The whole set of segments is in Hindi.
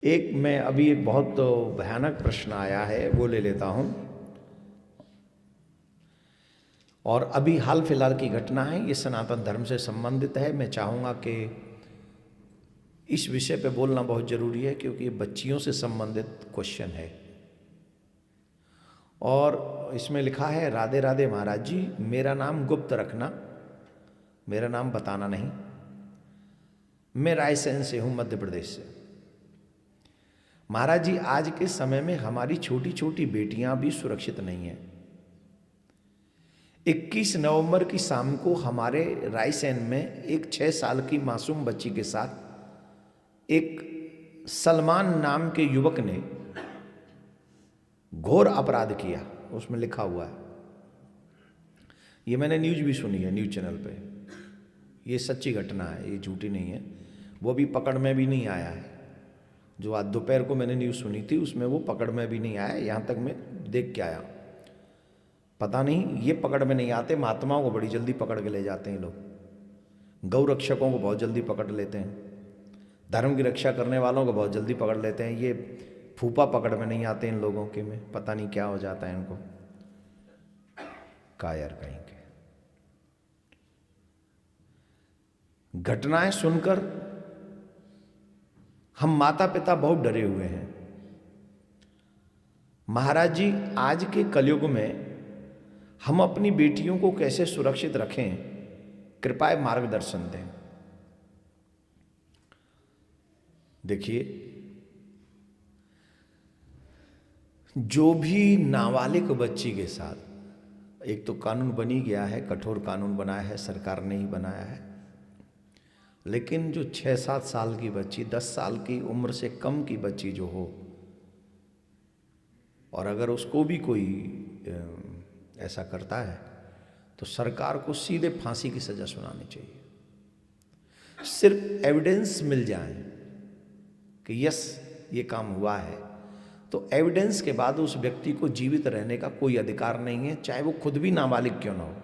मैं अभी एक बहुत भयानक प्रश्न आया है वो ले लेता हूं। और अभी हाल फिलहाल की घटना है, ये सनातन धर्म से संबंधित है। मैं चाहूँगा कि इस विषय पे बोलना बहुत ज़रूरी है क्योंकि ये बच्चियों से संबंधित क्वेश्चन है। और इसमें लिखा है, राधे राधे महाराज जी, मेरा नाम गुप्त रखना, मेरा नाम बताना नहीं। मैं रायसेन से हूँ, मध्य प्रदेश से। महाराज जी, आज के समय में हमारी छोटी छोटी बेटियां भी सुरक्षित नहीं हैं। 21 नवंबर की शाम को हमारे रायसेन में एक 6 साल की मासूम बच्ची के साथ एक सलमान नाम के युवक ने घोर अपराध किया। उसमें लिखा हुआ है, ये मैंने न्यूज भी सुनी है, न्यूज चैनल पे। ये सच्ची घटना है, ये झूठी नहीं है। वो भी पकड़ में भी नहीं आया है। जो आज दोपहर को मैंने न्यूज़ सुनी थी उसमें वो पकड़ में भी नहीं आया। यहाँ तक मैं देख के आया। पता नहीं ये पकड़ में नहीं आते, महात्माओं को बड़ी जल्दी पकड़ के ले जाते हैं लोग। गौ रक्षकों को बहुत जल्दी पकड़ लेते हैं, धर्म की रक्षा करने वालों को बहुत जल्दी पकड़ लेते हैं। ये फूफा पकड़ में नहीं आते इन लोगों के में, पता नहीं क्या हो जाता है इनको। कायर कहीं के। घटनाएं सुनकर हम माता पिता बहुत डरे हुए हैं। महाराज जी, आज के कलयुग में हम अपनी बेटियों को कैसे सुरक्षित रखें, कृपया मार्गदर्शन दें। देखिए, जो भी नाबालिग बच्ची के साथ, एक तो कानून बनी गया है, कठोर कानून बनाया है, सरकार ने ही बनाया है। लेकिन जो 6-7 साल की बच्ची, 10 साल की उम्र से कम की बच्ची जो हो, और अगर उसको भी कोई ऐसा करता है तो सरकार को सीधे फांसी की सजा सुनानी चाहिए। सिर्फ एविडेंस मिल जाए कि यस ये काम हुआ है, तो एविडेंस के बाद उस व्यक्ति को जीवित रहने का कोई अधिकार नहीं है, चाहे वो खुद भी नाबालिग क्यों ना हो।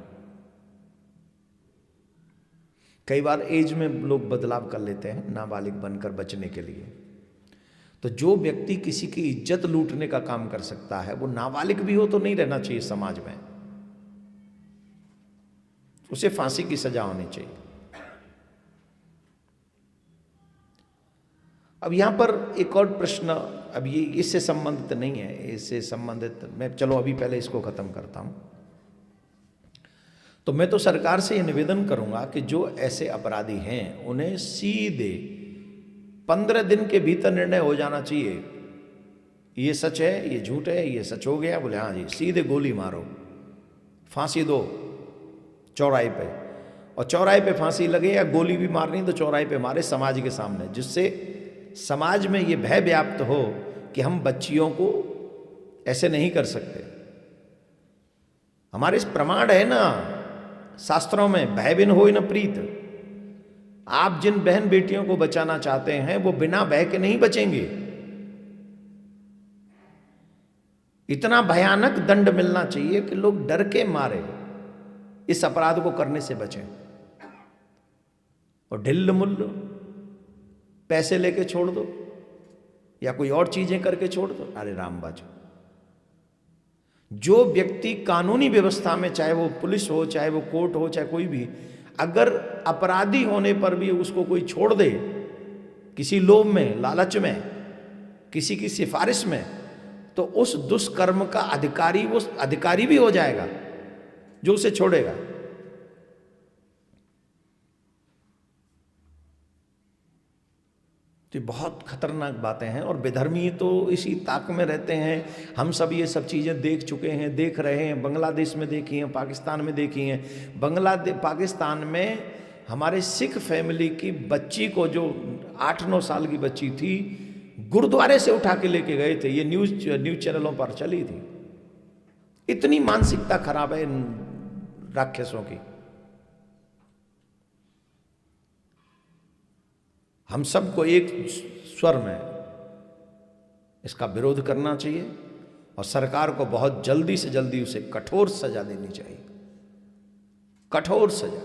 कई बार एज में लोग बदलाव कर लेते हैं नाबालिग बनकर बचने के लिए। तो जो व्यक्ति किसी की इज्जत लूटने का काम कर सकता है, वो नाबालिग भी हो तो नहीं रहना चाहिए समाज में, उसे फांसी की सजा होनी चाहिए। अब यहां पर एक और प्रश्न, अब ये इससे संबंधित नहीं है, इससे संबंधित मैं चलो अभी पहले इसको खत्म करता हूं। तो मैं तो सरकार से यह निवेदन करूंगा कि जो ऐसे अपराधी हैं उन्हें सीधे 15 दिन के भीतर निर्णय हो जाना चाहिए। ये सच है, ये झूठ है, ये सच हो गया, बोले हाँ जी, सीधे गोली मारो, फांसी दो चौराहे पे। और चौराहे पे फांसी लगे या गोली भी मारनी तो चौराहे पे मारे समाज के सामने, जिससे समाज में ये भय व्याप्त हो कि हम बच्चियों को ऐसे नहीं कर सकते। हमारे इस प्रमाण है ना शास्त्रों में, भय बिन होय न प्रीत। आप जिन बहन बेटियों को बचाना चाहते हैं वो बिना भय के नहीं बचेंगे। इतना भयानक दंड मिलना चाहिए कि लोग डर के मारे इस अपराध को करने से बचें। और ढिल्ल मुल्ल पैसे लेके छोड़ दो या कोई और चीजें करके छोड़ दो, अरे राम बाजू। जो व्यक्ति कानूनी व्यवस्था में, चाहे वो पुलिस हो, चाहे वो कोर्ट हो, चाहे कोई भी, अगर अपराधी होने पर भी उसको कोई छोड़ दे किसी लोभ में, लालच में, किसी की सिफारिश में, तो उस दुष्कर्म का अधिकारी वो अधिकारी भी हो जाएगा जो उसे छोड़ेगा। तो बहुत खतरनाक बातें हैं। और बेधर्मी तो इसी ताक में रहते हैं। हम सब ये सब चीज़ें देख चुके हैं, देख रहे हैं। बांग्लादेश में देखी हैं, पाकिस्तान में देखी हैं। पाकिस्तान में हमारे सिख फैमिली की बच्ची को, जो 8-9 साल की बच्ची थी, गुरुद्वारे से उठा के लेके गए थे। ये न्यूज चैनलों पर चली थी। इतनी मानसिकता खराब है इन राक्षसों की। हम सबको एक स्वर में इसका विरोध करना चाहिए और सरकार को बहुत जल्दी से जल्दी उसे कठोर सजा देनी चाहिए, कठोर सजा।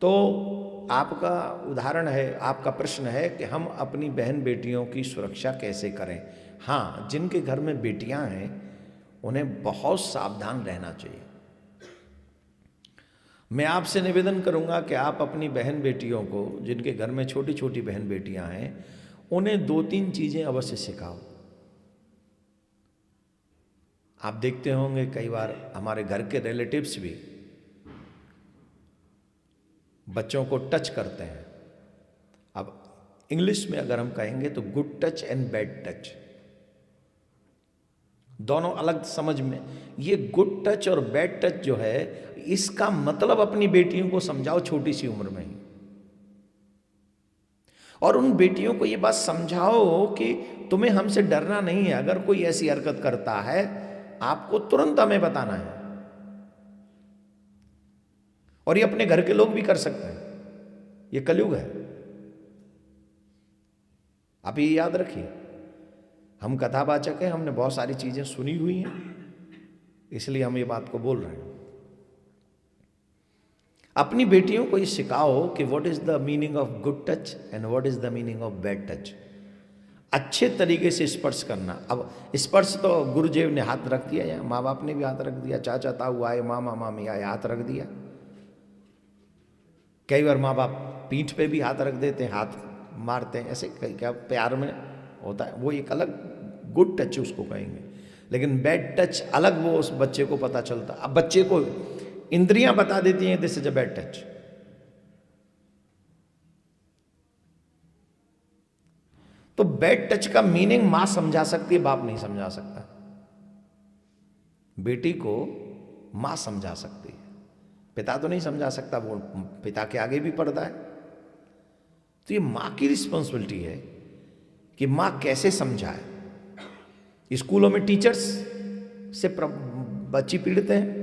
तो आपका उदाहरण है, आपका प्रश्न है कि हम अपनी बहन बेटियों की सुरक्षा कैसे करें। हाँ, जिनके घर में बेटियां हैं उन्हें बहुत सावधान रहना चाहिए। मैं आपसे निवेदन करूंगा कि आप अपनी बहन बेटियों को, जिनके घर में छोटी छोटी बहन बेटियां हैं, उन्हें 2-3 चीजें अवश्य सिखाओ। आप देखते होंगे कई बार हमारे घर के रिलेटिव्स भी बच्चों को टच करते हैं। अब इंग्लिश में अगर हम कहेंगे तो good touch and bad touch, दोनों अलग समझ में। ये गुड टच और बैड टच जो है, इसका मतलब अपनी बेटियों को समझाओ छोटी सी उम्र में ही, और उन बेटियों को ये बात समझाओ कि तुम्हें हमसे डरना नहीं है। अगर कोई ऐसी हरकत करता है आपको तुरंत हमें बताना है, और ये अपने घर के लोग भी कर सकते हैं। ये कलयुग है, आप ये याद रखिए। हम कथावाचक हैं, हमने बहुत सारी चीजें सुनी हुई हैं, इसलिए हम ये बात को बोल रहे हैं। अपनी बेटियों को ये सिखाओ कि what is the meaning of good touch and what is the meaning of bad touch. अच्छे तरीके से स्पर्श करना। अब स्पर्श तो गुरुदेव ने हाथ रख दिया, या माँ बाप ने भी हाथ रख दिया, चाचा ताऊ आए, मामा मामी आए, हाथ रख दिया। कई बार माँ बाप पीठ पे भी हाथ रख देते हैं, हाथ मारते हैं, ऐसे क्या प्यार में होता है, वो एक अलग गुड टच उसको कहेंगे। लेकिन बैड टच अलग, वो उस बच्चे को पता चलता। अब बच्चे को इंद्रियां बता देती हैं this is a bad touch. तो बैड टच का मीनिंग मां समझा सकती है, बाप नहीं समझा सकता। बेटी को मां समझा सकती है, पिता तो नहीं समझा सकता, वो पिता के आगे भी पर्दा है। तो ये मां की रिस्पॉन्सिबिलिटी है कि मां कैसे समझाए। स्कूलों में टीचर्स से बच्ची पीड़ित हैं।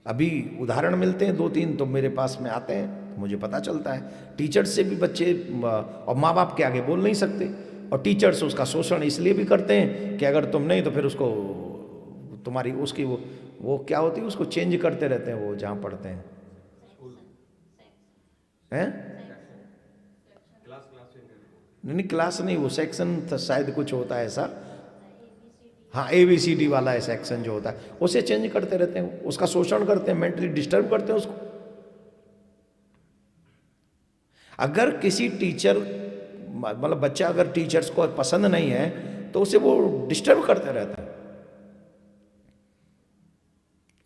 अभी उदाहरण मिलते हैं 2-3 तो मेरे पास में आते हैं, तो मुझे पता चलता है टीचर्स से भी बच्चे और माँ बाप के आगे बोल नहीं सकते, और टीचर्स उसका शोषण इसलिए भी करते हैं कि अगर तुम नहीं तो फिर उसको तुम्हारी उसकी वो क्या होती है, उसको चेंज करते रहते हैं वो जहाँ पढ़ते हैं। नहीं, क्लास नहीं, वो सेक्शन शायद कुछ होता है ऐसा। हाँ, ABCD वाला सेक्शन जो होता है उसे चेंज करते रहते हैं, उसका शोषण करते हैं, मेंटली डिस्टर्ब करते हैं उसको। अगर किसी टीचर मतलब बच्चा अगर टीचर्स को पसंद नहीं है तो उसे वो डिस्टर्ब करते रहते हैं,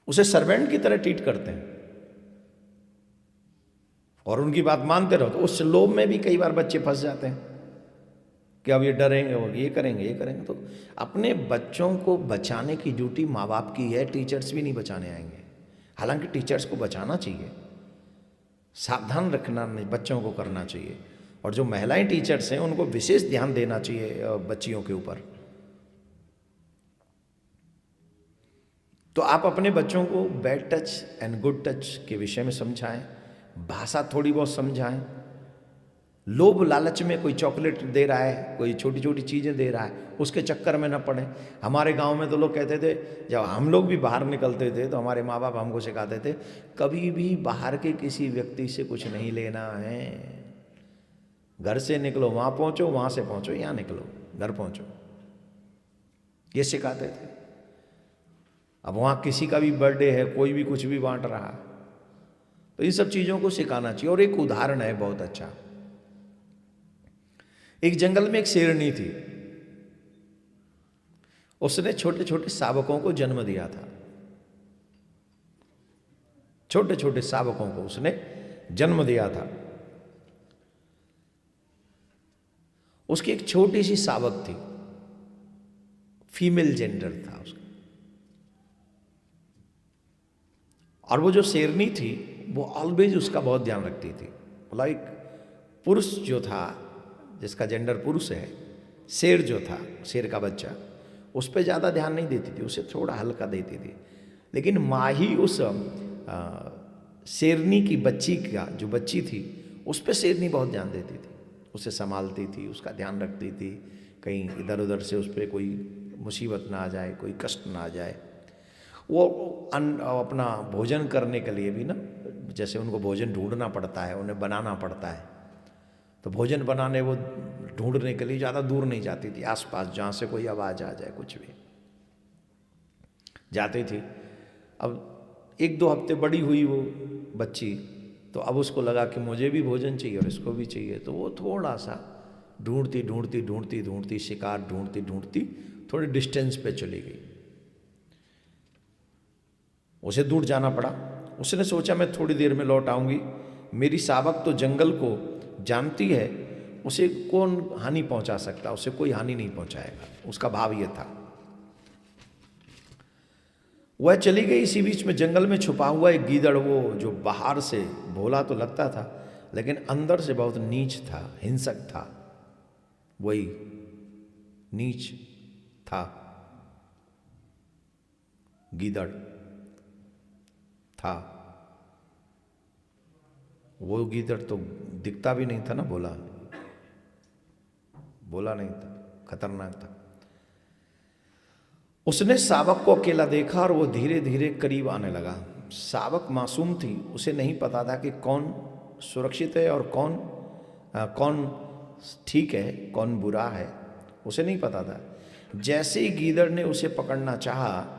उसे सर्वेंट की तरह ट्रीट करते हैं और उनकी बात मानते रहो। तो उस लोभ में भी कई बार बच्चे फंस जाते हैं कि अब ये डरेंगे और ये करेंगे। तो अपने बच्चों को बचाने की ड्यूटी माँ बाप की है, टीचर्स भी नहीं बचाने आएंगे। हालांकि टीचर्स को बचाना चाहिए, सावधान रखना बच्चों को करना चाहिए, और जो महिलाएं टीचर्स हैं उनको विशेष ध्यान देना चाहिए बच्चियों के ऊपर। तो आप अपने बच्चों को bad touch and good touch के विषय में समझाएं, भाषा थोड़ी बहुत समझाएं। लोभ लालच में कोई चॉकलेट दे रहा है, कोई छोटी छोटी चीज़ें दे रहा है, उसके चक्कर में न पड़े। हमारे गांव में तो लोग कहते थे, जब हम लोग भी बाहर निकलते थे तो हमारे माँ बाप हमको सिखाते थे, कभी भी बाहर के किसी व्यक्ति से कुछ नहीं लेना है। घर से निकलो वहाँ पहुँचो, वहाँ से पहुँचो यहाँ निकलो, घर पहुँचो, ये सिखाते थे। अब वहाँ किसी का भी बर्थडे है, कोई भी कुछ भी बांट रहा है, तो इन सब चीज़ों को सिखाना चाहिए। और एक उदाहरण है बहुत अच्छा। एक जंगल में एक शेरनी थी, उसने छोटे छोटे शावकों को जन्म दिया था। छोटे छोटे शावकों को उसने जन्म दिया था। उसकी एक छोटी सी शावक थी, फीमेल जेंडर था उसका। और वो जो शेरनी थी वो ऑलवेज उसका बहुत ध्यान रखती थी। मतलब एक पुरुष जो था, जिसका जेंडर पुरुष है, शेर जो था, शेर का बच्चा, उस पर ज़्यादा ध्यान नहीं देती थी, उसे थोड़ा हल्का देती थी। लेकिन माँ ही उस शेरनी की बच्ची का, जो बच्ची थी, उस पर शेरनी बहुत ध्यान देती थी, उसे संभालती थी, उसका ध्यान रखती थी, कहीं इधर उधर से उस पर कोई मुसीबत ना आ जाए, कोई कष्ट ना आ जाए। वो अपना भोजन करने के लिए भी ना जैसे उनको भोजन ढूंढना पड़ता है, उन्हें बनाना पड़ता है, तो भोजन बनाने वो ढूंढने के लिए ज़्यादा दूर नहीं जाती थी, आसपास जहाँ से कोई आवाज़ आ जाए कुछ भी जाती थी। अब 1-2 हफ्ते बड़ी हुई वो बच्ची, तो अब उसको लगा कि मुझे भी भोजन चाहिए और इसको भी चाहिए, तो वो थोड़ा सा ढूंढती ढूंढती ढूंढती ढूंढती शिकार ढूंढती ढूंढती थोड़ी डिस्टेंस पे चली गई। उसे दूर जाना पड़ा। उसने सोचा मैं थोड़ी देर में लौट आऊंगी, मेरी सावक तो जंगल को जानती है, उसे कौन हानि पहुंचा सकता, उसे कोई हानि नहीं पहुंचाएगा, उसका भाव ये था। वह चली गई। इसी बीच में जंगल में छुपा हुआ एक गीदड़, वो जो बाहर से भोला तो लगता था लेकिन अंदर से बहुत नीच था, हिंसक था, वही नीच था गीदड़ था। वो गीदड़ तो दिखता भी नहीं था ना, बोला नहीं था, खतरनाक था। उसने सावक को अकेला देखा और वो धीरे धीरे करीब आने लगा। सावक मासूम थी, उसे नहीं पता था कि कौन सुरक्षित है और कौन ठीक है, कौन बुरा है, उसे नहीं पता था। जैसे ही गीदड़ ने उसे पकड़ना चाहा,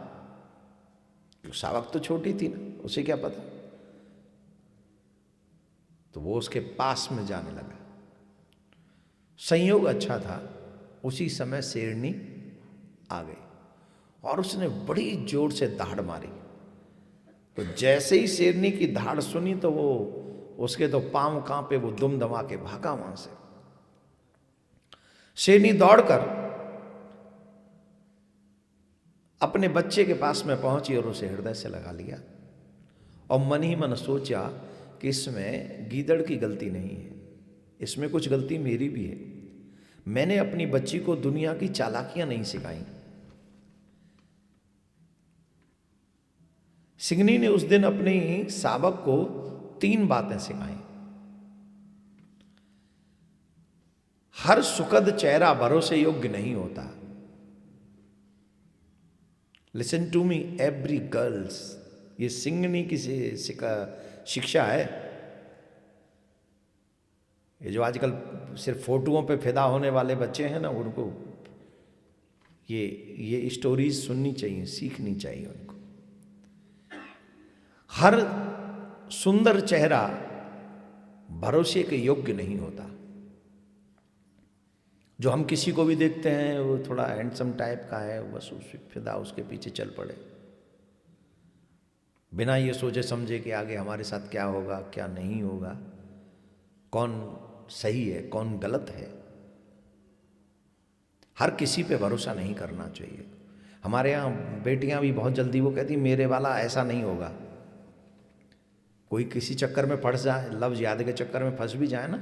सावक तो छोटी थी ना, उसे क्या पता, तो वो उसके पास में जाने लगा। संयोग अच्छा था, उसी समय शेरनी आ गई और उसने बड़ी जोर से दहाड़ मारी। तो जैसे ही शेरनी की दहाड़ सुनी तो वो उसके तो पांव कांपे, वो दुम दमा के भागा वहां से। शेरनी दौड़कर अपने बच्चे के पास में पहुंची और उसे हृदय से लगा लिया और मन ही मन सोचा कि इसमें गीदड़ की गलती नहीं है, इसमें कुछ गलती मेरी भी है। मैंने अपनी बच्ची को दुनिया की चालाकियां नहीं सिखाई। सिंहनी ने उस दिन अपनी सावक को 3 बातें सिखाई। हर सुखद चेहरा भरोसे योग्य नहीं होता। Listen to me every girls, ये सिंहनी की शिक्षा है। ये जो आजकल सिर्फ फोटोओं पे फिदा होने वाले बच्चे हैं ना, उनको ये स्टोरीज सुननी चाहिए, सीखनी चाहिए उनको। हर सुंदर चेहरा भरोसे के योग्य नहीं होता। जो हम किसी को भी देखते हैं वो थोड़ा हैंडसम टाइप का है, बस उससे फिदा, उसके पीछे चल पड़े बिना ये सोचे समझे कि आगे हमारे साथ क्या होगा क्या नहीं होगा, कौन सही है कौन गलत है। हर किसी पे भरोसा नहीं करना चाहिए। हमारे यहाँ बेटियां भी बहुत जल्दी वो कहती मेरे वाला ऐसा नहीं होगा। कोई किसी चक्कर में फंस जाए, लव जिहाद के चक्कर में फंस भी जाए ना,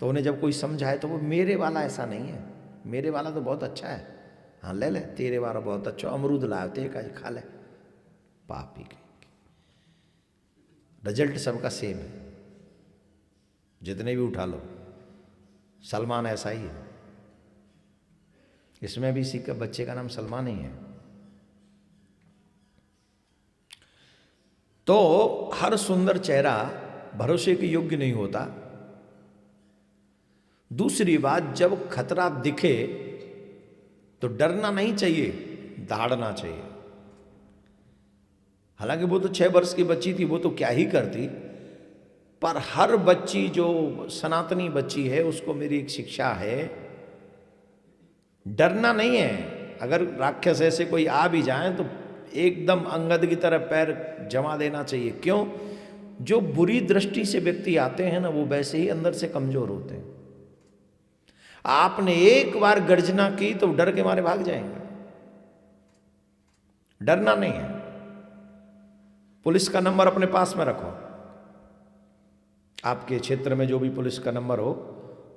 तो उन्हें जब कोई समझाए तो वो मेरे वाला ऐसा नहीं है, मेरे वाला तो बहुत अच्छा है, हाँ ले ले, तेरे वाला बहुत अच्छा, अमरूद लाए थे का खा ले। पापी के रिजल्ट सबका सेम है, जितने भी उठा लो। सलमान ऐसा ही है, इसमें भी इसी का बच्चे का नाम सलमान ही है। तो हर सुंदर चेहरा भरोसे के योग्य नहीं होता। दूसरी बात, जब खतरा दिखे तो डरना नहीं चाहिए, दहाड़ना चाहिए। हालांकि वो तो 6 वर्ष की बच्ची थी, वो तो क्या ही करती, पर हर बच्ची जो सनातनी बच्ची है उसको मेरी एक शिक्षा है, डरना नहीं है। अगर राक्षस ऐसे कोई आ भी जाए तो एकदम अंगद की तरह पैर जमा देना चाहिए। क्यों? जो बुरी दृष्टि से व्यक्ति आते हैं ना, वो वैसे ही अंदर से कमजोर होते हैं। आपने एक बार गर्जना की तो डर के मारे भाग जाएंगे। डरना नहीं है। पुलिस का नंबर अपने पास में रखो, आपके क्षेत्र में जो भी पुलिस का नंबर हो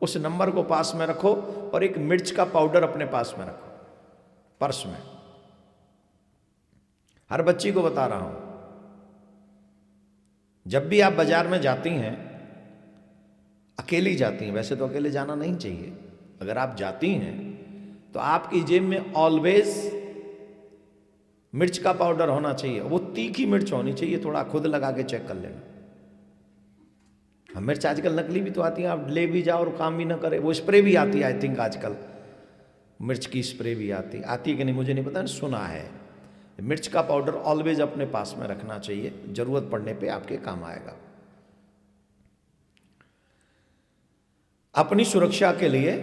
उस नंबर को पास में रखो, और एक मिर्च का पाउडर अपने पास में रखो, पर्स में। हर बच्ची को बता रहा हूं, जब भी आप बाजार में जाती हैं, अकेली जाती हैं, वैसे तो अकेले जाना नहीं चाहिए, अगर आप जाती हैं तो आपकी जेब में ऑलवेज मिर्च का पाउडर होना चाहिए। वो तीखी मिर्च होनी चाहिए, थोड़ा खुद लगा के चेक कर लेना। हाँ, मिर्च आजकल नकली भी तो आती है, आप ले भी जाओ और काम भी ना करे। वो स्प्रे भी आती है आई थिंक आजकल, मिर्च की स्प्रे भी आती है कि नहीं मुझे नहीं पता, सुना है। मिर्च का पाउडर ऑलवेज अपने पास में रखना चाहिए, जरूरत पड़ने पे आपके काम आएगा। अपनी सुरक्षा के लिए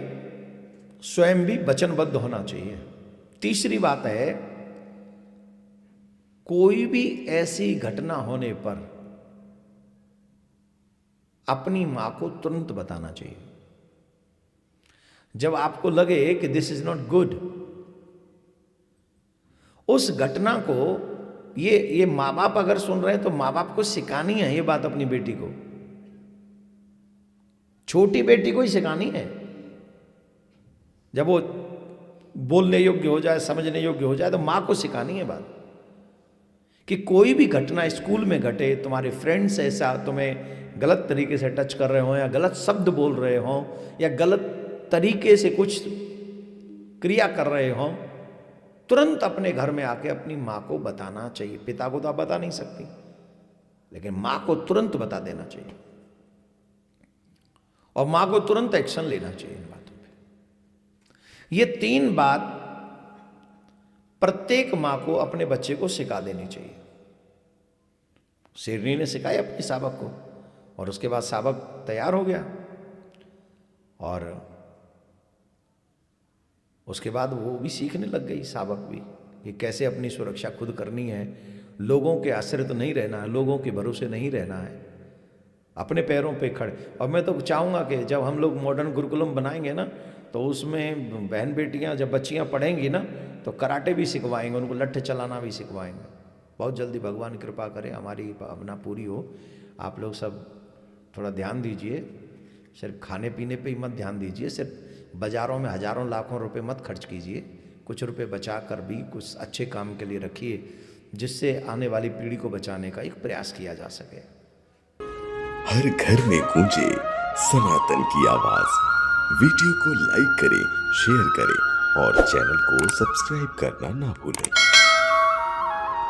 स्वयं भी वचनबद्ध होना चाहिए। तीसरी बात है, कोई भी ऐसी घटना होने पर अपनी मां को तुरंत बताना चाहिए। जब आपको लगे कि दिस इज नॉट गुड, उस घटना को ये माँ बाप अगर सुन रहे हैं तो माँ बाप को सिखानी है ये बात अपनी बेटी को, छोटी बेटी को ही सिखानी है। जब वो बोलने योग्य हो जाए, समझने योग्य हो जाए, तो माँ को सिखानी है बात कि कोई भी घटना स्कूल में घटे, तुम्हारे फ्रेंड्स ऐसा तुम्हें गलत तरीके से टच कर रहे हो, या गलत शब्द बोल रहे हो, या गलत तरीके से कुछ क्रिया कर रहे हो, तुरंत अपने घर में आके अपनी माँ को बताना चाहिए। पिता को तो आप बता नहीं सकती, लेकिन माँ को तुरंत बता देना चाहिए, और माँ को तुरंत एक्शन लेना चाहिए इन बातों पे। ये 3 बात प्रत्येक माँ को अपने बच्चे को सिखा देनी चाहिए। शेरनी ने सिखाया अपने साबक को, और उसके बाद साबक तैयार हो गया, और उसके बाद वो भी सीखने लग गई, साबक भी, कि कैसे अपनी सुरक्षा खुद करनी है। लोगों के आश्रित नहीं रहना है, लोगों के भरोसे नहीं रहना है, अपने पैरों पे खड़े। और मैं तो चाहूँगा कि जब हम लोग मॉडर्न गुरुकुलम बनाएंगे ना, तो उसमें बहन बेटियां जब बच्चियां पढ़ेंगी ना, तो कराटे भी सिखवाएंगे, उनको लट्ठे चलाना भी सिखवाएंगे। बहुत जल्दी भगवान कृपा करे हमारी भावना पूरी हो। आप लोग सब थोड़ा ध्यान दीजिए, सिर्फ खाने पीने पे ही मत ध्यान दीजिए, सिर्फ बाज़ारों में हज़ारों लाखों रुपए मत खर्च कीजिए, कुछ रुपए बचा कर भी कुछ अच्छे काम के लिए रखिए, जिससे आने वाली पीढ़ी को बचाने का एक प्रयास किया जा सके। हर घर में गूंजे सनातन की आवाज। वीडियो को लाइक करें, शेयर करें और चैनल को सब्सक्राइब करना ना भूलें।